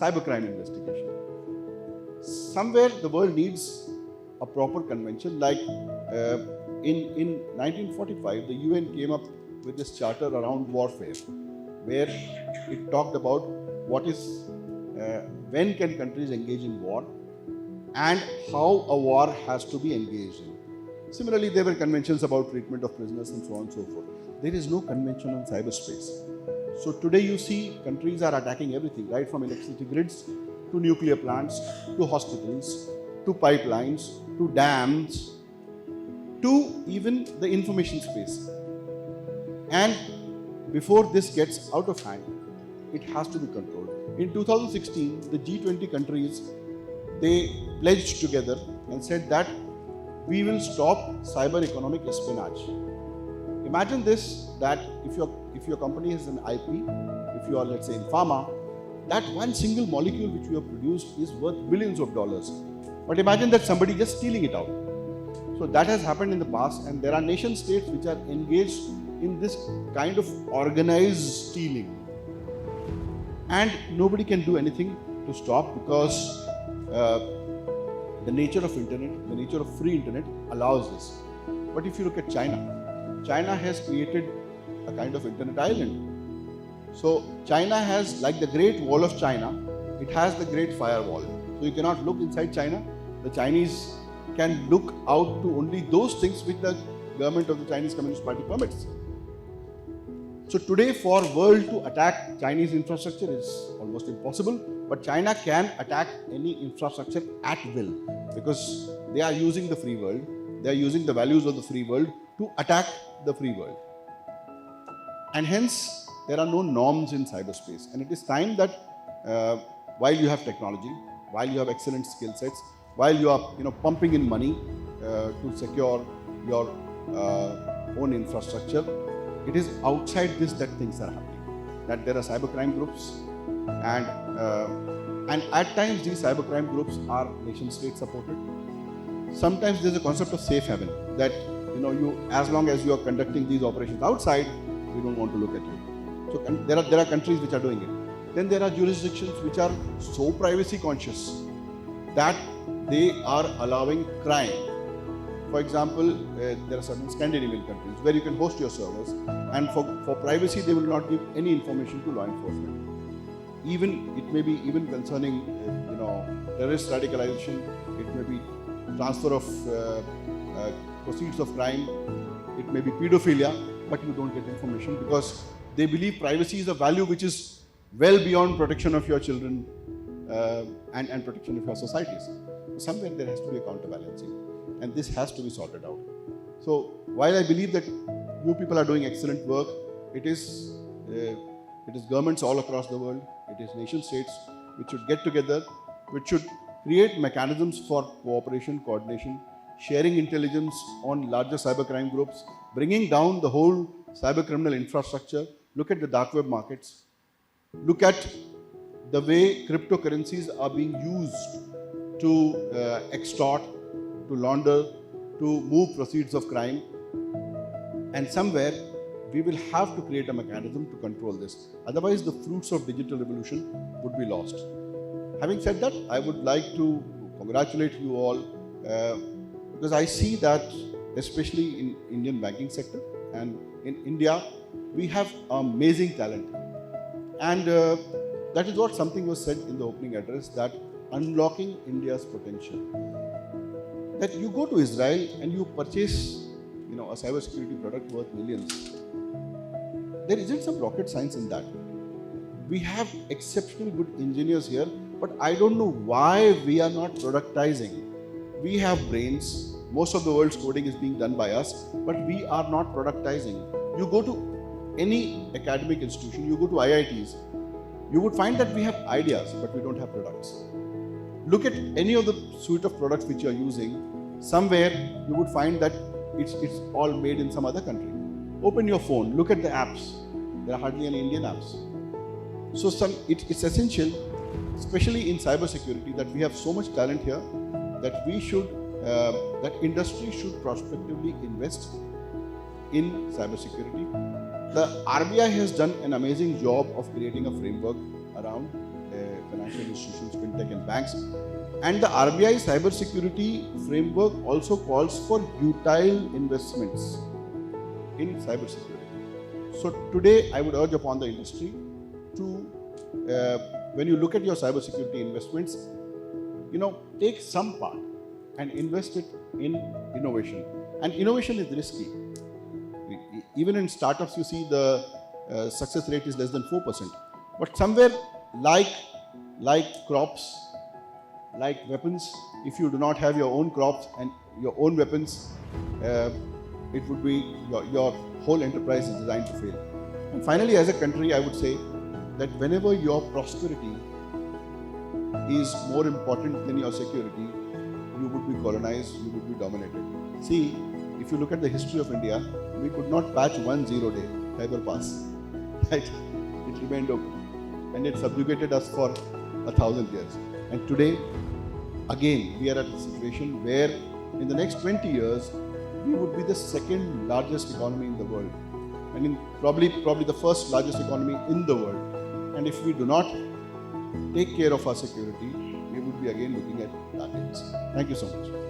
cybercrime investigation. Somewhere the world needs a proper convention. Like in 1945, the UN came up with this charter around warfare, where it talked about what is, when can countries engage in war, and how a war has to be engaged in. Similarly, there were conventions about treatment of prisoners and so on and so forth. There is no convention on cyberspace. So today you see countries are attacking everything, right from electricity grids to nuclear plants, to hospitals, to pipelines, to dams, to even the information space. And before this gets out of hand, it has to be controlled. In 2016, the G20 countries, they pledged together and said that we will stop cyber economic espionage. Imagine this, that if your company has an IP, if you are, let's say, in pharma, that one single molecule which you have produced is worth billions of dollars. But imagine that somebody just stealing it out. So that has happened in the past, and there are nation states which are engaged in this kind of organized stealing. And nobody can do anything to stop, because the nature of internet, the nature of free internet allows this. But if you look at China, China has created a kind of internet island. So China has, like the Great Wall of China, it has the Great Firewall. So you cannot look inside China. The Chinese can look out to only those things which the government of the Chinese Communist Party permits. So today, for world to attack Chinese infrastructure is almost impossible, but China can attack any infrastructure at will, because they are using the free world, they are using the values of the free world to attack the free world. And hence, there are no norms in cyberspace. And it is time that while you have technology, while you have excellent skill sets, while you are pumping in money to secure your own infrastructure, it is outside this that things are happening. That there are cybercrime groups, and at times these cybercrime groups are nation state supported. Sometimes there is a concept of safe haven, that you, as long as you are conducting these operations outside, we don't want to look at you. So there are countries which are doing it. Then there are jurisdictions which are so privacy conscious that they are allowing crime. For example, there are certain Scandinavian countries where you can host your servers, and for privacy they will not give any information to law enforcement. Even it may be even concerning terrorist radicalization, it may be transfer of proceeds of crime, it may be pedophilia, but you don't get information because they believe privacy is a value which is well beyond protection of your children and protection of your societies. Somewhere there has to be a counterbalancing, and this has to be sorted out. So while I believe that you people are doing excellent work, it is governments all across the world, it is nation states which should get together, which should create mechanisms for cooperation, coordination, sharing intelligence on larger cybercrime groups, bringing down the whole cybercriminal infrastructure. Look at the dark web markets. Look at the way cryptocurrencies are being used to extort, to launder, to move proceeds of crime. And somewhere we will have to create a mechanism to control this. Otherwise, the fruits of digital revolution would be lost. Having said that, I would like to congratulate you all because I see that, especially in Indian banking sector and in India, we have amazing talent. And that is what something was said in the opening address, that unlocking India's potential. That you go to Israel and you purchase a cybersecurity product worth millions. There isn't some rocket science in that. We have exceptional good engineers here, but I don't know why we are not productizing. We have brains. Most of the world's coding is being done by us, but we are not productizing. You go to any academic institution, you go to IITs, you would find that we have ideas, but we don't have products. Look at any of the suite of products which you are using. Somewhere you would find that it's all made in some other country. Open your phone, look at the apps. There are hardly any Indian apps. So it's essential, especially in cybersecurity, that we have so much talent here that we should, that industry should prospectively invest in cybersecurity. The RBI has done an amazing job of creating a framework around financial institutions, fintech and banks. And the RBI cybersecurity framework also calls for utile investments in cybersecurity. So today I would urge upon the industry to, when you look at your cybersecurity investments, take some part and invest it in innovation. And innovation is risky. Even in startups, you see the success rate is less than 4%. But somewhere like crops, like weapons, if you do not have your own crops and your own weapons, it would be your whole enterprise is designed to fail. And finally, as a country, I would say that whenever your prosperity is more important than your security, you would be colonized, you would be dominated. See, if you look at the history of India, we could not patch 1 0-day cyber pass. Right? It remained open. And it subjugated us for 1,000 years. And today, again, we are at a situation where in the next 20 years, we would be the second largest economy in the world. And probably the first largest economy in the world. And if we do not take care of our security, we would be again looking at dark days. Thank you so much.